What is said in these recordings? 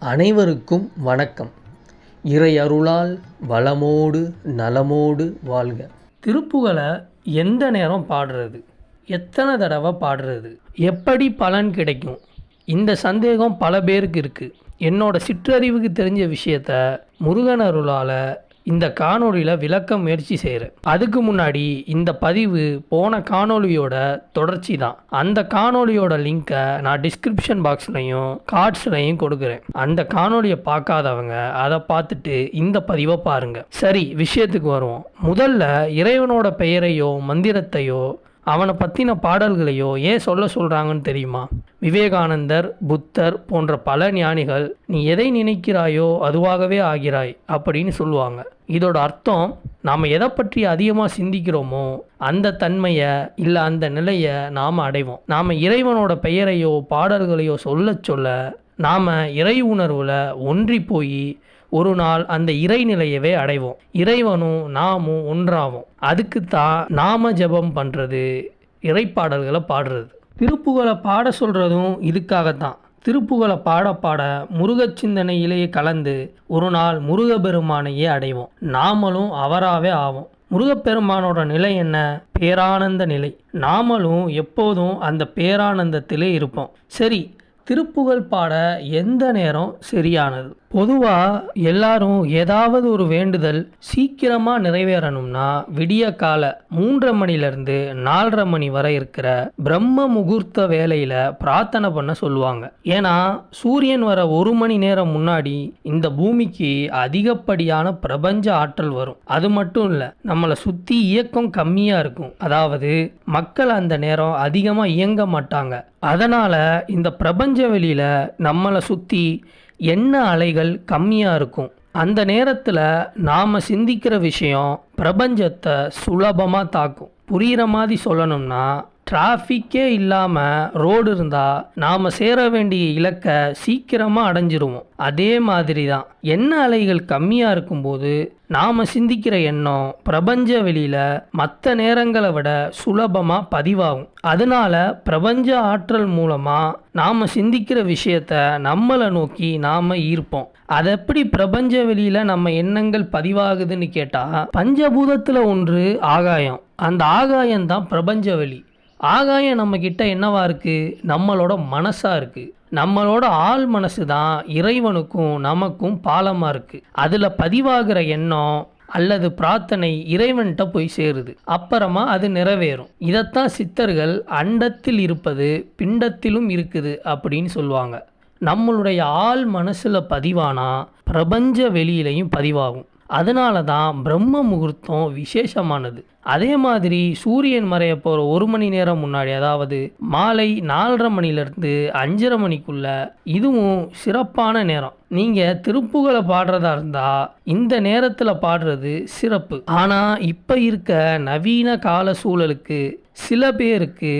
அனைவருக்கும் வணக்கம். இறை அருளால் வளமோடு நலமோடு வாழ்க. திருப்புகழை எந்த நேரம் பாடுறது, எத்தனை தடவை பாடுறது, எப்படி பலன் கிடைக்கும், இந்த சந்தேகம் பல பேருக்கு இருக்குது. என்னோட சிற்றறிவுக்கு தெரிஞ்ச விஷயத்த முருகன் அருளால் இந்த காணொலியில் விளக்க முயற்சி செய்கிறேன். அதுக்கு முன்னாடி இந்த பதிவு போன காணொலியோட தொடர்ச்சி தான். அந்த காணொலியோட லிங்க்கை நான் டிஸ்கிரிப்ஷன் பாக்ஸ்லையும் கார்ட்ஸ்லையும் கொடுக்குறேன். அந்த காணொலியை பார்க்காதவங்க அதை பார்த்துட்டு இந்த பதிவை பாருங்கள். சரி, விஷயத்துக்கு வருவோம். முதல்ல இறைவனோட பெயரையோ மந்திரத்தையோ அவனை பற்றின பாடல்களையோ ஏன் சொல்கிறாங்கன்னு தெரியுமா? விவேகானந்தர், புத்தர் போன்ற பல ஞானிகள் நீ எதை நினைக்கிறாயோ அதுவாகவே ஆகிறாய் அப்படின்னு சொல்லுவாங்க. இதோட அர்த்தம், நாம் எதை பற்றி அதிகமாக சிந்திக்கிறோமோ அந்த தன்மையை இல்லை அந்த நிலையை நாம் அடைவோம். நாம் இறைவனோட பெயரையோ பாடல்களையோ சொல்ல நாம் இறை உணர்வில் ஒன்றி போய் ஒரு நாள் அந்த இறைநிலையவே அடைவோம். இறைவனும் நாமும் ஒன்றாவோம். அதுக்கு தான் நாம ஜபம் பண்ணுறது, இறைப்பாடல்களை பாடுறது. திருப்புகழை பாட சொல்கிறதும் இதுக்காகத்தான். திருப்புகழை பாட முருகச் சிந்தனையிலேயே கலந்து ஒரு நாள் முருகப்பெருமானையே அடைவோம். நாமளும் அவராகவே ஆவோம். முருகப்பெருமானோட நிலை என்ன? பேரானந்த நிலை. நாமளும் எப்போதும் அந்த பேரானந்தத்திலே இருப்போம். சரி, திருப்புகழ் பாட எந்த நேரம் சரியானது? பொதுவாக எல்லாரும் ஏதாவது ஒரு வேண்டுதல் சீக்கிரமாக நிறைவேறணும்னா விடிய கால 3:30 மணிலேருந்து 4:30 மணி வரை இருக்கிற பிரம்ம முகூர்த்த வேலையில் பிரார்த்தனை பண்ண சொல்லுவாங்க. ஏன்னா சூரியன் வர 1 மணி நேரம் முன்னாடி இந்த பூமிக்கு அதிகப்படியான பிரபஞ்ச ஆற்றல் வரும். அது மட்டும் இல்லை, நம்மளை சுற்றி இயக்கம் கம்மியாக இருக்கும். அதாவது மக்கள் அந்த நேரம் அதிகமாக இயங்க மாட்டாங்க. அதனால் இந்த பிரபஞ்ச வெளியில் நம்மளை சுற்றி எண்ண அலைகள் கம்மியாக இருக்கும். அந்த நேரத்தில் நாம் சிந்திக்கிற விஷயம் பிரபஞ்சத்தை சுலபமாக தாக்கும். புரிகிற மாதிரி சொல்லணும்னா, டிராஃபிக்கே இல்லாமல் ரோடு இருந்தால் நாம் சேர வேண்டிய இலக்கை சீக்கிரமாக அடைஞ்சிருவோம். அதே மாதிரி தான் எண்ண அலைகள் கம்மியாக இருக்கும்போது நாம் சிந்திக்கிற எண்ணம் பிரபஞ்ச வெளியில் மற்ற நேரங்களை விட சுலபமாக பதிவாகும். அதனால பிரபஞ்ச ஆற்றல் மூலமாக நாம் சிந்திக்கிற விஷயத்த நம்மளை நோக்கி நாம் ஈர்ப்போம். அது எப்படி பிரபஞ்ச வெளியில் நம்ம எண்ணங்கள் பதிவாகுதுன்னு கேட்டால், பஞ்சபூதத்தில் ஒன்று ஆகாயம். அந்த ஆகாயம்தான் பிரபஞ்ச வெளி. ஆகாயம் நம்மக்கிட்ட என்னவா இருக்குது? நம்மளோட மனசாக இருக்குது. நம்மளோட ஆள் மனசு தான் இறைவனுக்கும் நமக்கும் பாலமாக இருக்குது. அதில் பதிவாகிற எண்ணம் அல்லது பிரார்த்தனை இறைவன்கிட்ட போய் சேருது. அப்புறமா அது நிறைவேறும். இதைத்தான் சித்தர்கள் அண்டத்தில் இருப்பது பிண்டத்திலும் இருக்குது அப்படின்னு சொல்லுவாங்க. நம்மளுடைய ஆள் மனசில் பதிவானா பிரபஞ்ச வெளியிலையும் பதிவாகும். அதனால தான் பிரம்ம முகூர்த்தம் விசேஷமானது. அதே மாதிரி சூரியன் மறைய போகிற 1 மணி நேரம் முன்னாடி, அதாவது மாலை 4:30 மணிலேருந்து 5:30 மணிக்குள்ள இதுவும் சிறப்பான நேரம். நீங்கள் திருப்புகழை பாடுறதா இருந்தால் இந்த நேரத்தில் பாடுறது சிறப்பு. ஆனால் இப்போ இருக்க நவீன கால சூழலுக்கு சில பேருக்கு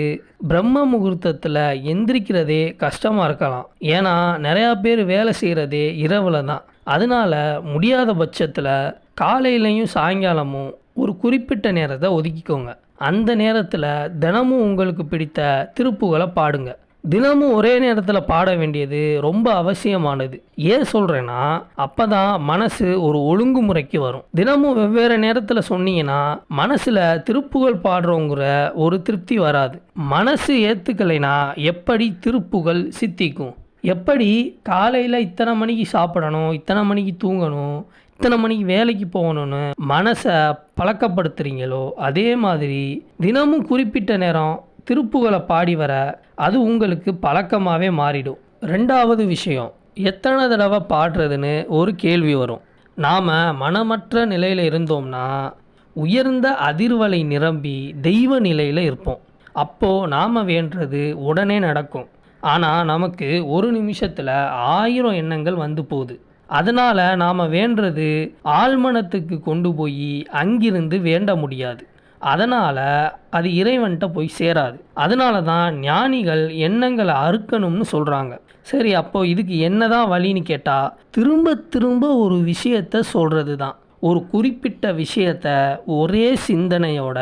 பிரம்ம முகூர்த்தத்தில் எந்திரிக்கிறதே கஷ்டமாக இருக்கலாம். ஏன்னா நிறையா பேர் வேலை செய்கிறதே இரவில் தான். அதனால் முடியாத பட்சத்தில் காலையிலையும் சாயங்காலமும் ஒரு குறிப்பிட்ட நேரத்தை ஒதுக்கிக்கோங்க. அந்த நேரத்தில் தினமும் உங்களுக்கு பிடித்த திருப்புகழை பாடுங்க. தினமும் ஒரே நேரத்தில் பாட வேண்டியது ரொம்ப அவசியமானது. ஏன் சொல்கிறேன்னா, அப்போ தான் மனசு ஒரு ஒழுங்குமுறைக்கு வரும். தினமும் வெவ்வேறு நேரத்தில் சொன்னீங்கன்னா மனசில் திருப்புகழ் பாடுறோங்கிற ஒரு திருப்தி வராது. மனசு ஏற்றுக்கலைன்னா எப்படி திருப்புகழ் சித்திக்கும்? எப்படி காலையில் இத்தனை மணிக்கு சாப்பிடணும், இத்தனை மணிக்கு தூங்கணும், இத்தனை மணிக்கு வேலைக்கு போகணும்னு மனசை பழக்கப்படுத்துகிறீங்களோ அதே மாதிரி தினமும் குறிப்பிட்ட நேரம் திருப்புகழை பாடி வர அது உங்களுக்கு பழக்கமாகவே மாறிடும். 2வது விஷயம், எத்தனை தடவை பாடுறதுன்னு ஒரு கேள்வி வரும். நாம் மனமற்ற நிலையில் இருந்தோம்னா உயர்ந்த அதிர்வலை நிரம்பி தெய்வ நிலையில் இருப்போம். அப்போது நாம் வேண்டுறது உடனே நடக்கும். ஆனால் நமக்கு ஒரு நிமிஷத்தில் 1000 எண்ணங்கள் வந்து போகுது. அதனால் நாம் வேண்டுறது ஆழ்மனத்துக்கு கொண்டு போய் அங்கிருந்து வேண்ட முடியாது. அதனால் அது இறைவன்கிட்ட போய் சேராது. அதனால தான் ஞானிகள் எண்ணங்களை அறுக்கணும்னு சொல்கிறாங்க. சரி, அப்போது இதுக்கு என்ன தான் வழின்னு கேட்டால், திரும்ப திரும்ப ஒரு விஷயத்தை சொல்கிறது தான். ஒரு குறிப்பிட்ட விஷயத்தை ஒரே சிந்தனையோட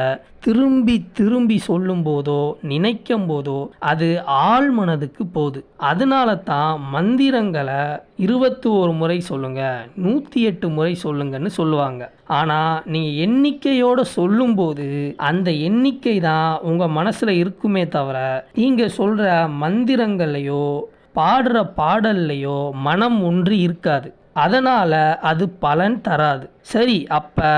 திரும்பி திரும்பி சொல்லும்போதோ நினைக்கும் போதோ அது ஆழ் மனதுக்கு போகுது. அதனால தான் மந்திரங்களை 21 முறை சொல்லுங்க, 108 முறை சொல்லுங்கன்னு சொல்லுவாங்க. ஆனால் நீங்கள் எண்ணிக்கையோடு சொல்லும்போது அந்த எண்ணிக்கை தான் உங்கள் மனசில் இருக்குமே தவிர நீங்கள் சொல்கிற மந்திரங்கள்லையோ பாடுற பாடல்லையோ மனம் ஒன்றி இருக்காது. அதனால் அது பலன் தராது. சரி, அப்போ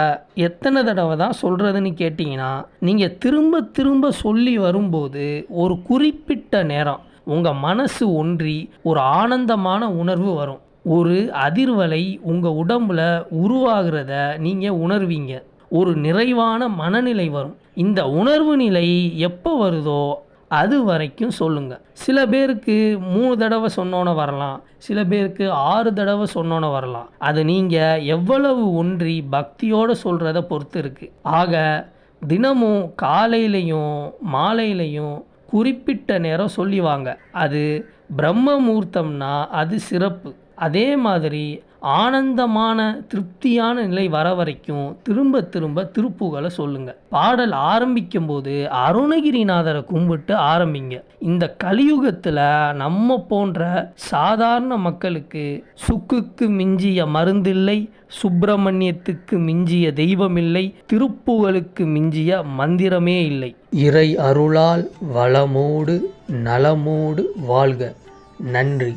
எத்தனை தடவை தான் சொல்கிறதுன்னு கேட்டிங்கன்னா, நீங்கள் திரும்ப திரும்ப சொல்லி வரும்போது ஒரு குறிப்பிட்ட நேரம் உங்கள் மனசு ஒன்றி ஒரு ஆனந்தமான உணர்வு வரும். ஒரு அதிர்வலை உங்கள் உடம்புல உருவாகிறத நீங்கள் உணர்வீங்க. ஒரு நிறைவான மனநிலை வரும். இந்த உணர்வு நிலை எப்போ வருதோ அது வரைக்கும் சொல்லுங்கள். சில பேருக்கு 3 தடவை சொன்னோன்னே வரலாம், சில பேருக்கு 6 தடவை சொன்னோன்னே வரலாம். அது நீங்கள் எவ்வளவு ஒன்றி பக்தியோடு சொல்கிறத பொறுத்து இருக்குது. ஆக தினமும் காலையிலையும் மாலையிலையும் குறிப்பிட்ட நேரம் சொல்லிவாங்க. அது பிரம்ம முகூர்த்தம்னா அது சிறப்பு. அதே மாதிரி ஆனந்தமான திருப்தியான நிலை வர வரைக்கும் திரும்ப திரும்ப திருப்புகளை சொல்லுங்க. பாடல் ஆரம்பிக்கும் போது அருணகிரிநாதரை கும்பிட்டு ஆரம்பிங்க. இந்த கலியுகத்தில் நம்ம போன்ற சாதாரண மக்களுக்கு சுக்குக்கு மிஞ்சிய மருந்தில்லை, சுப்பிரமணியத்துக்கு மிஞ்சிய தெய்வமில்லை, திருப்புகளுக்கு மிஞ்சிய மந்திரமே இல்லை. இறை அருளால் வளமோடு நலமோடு வாழ்க. நன்றி.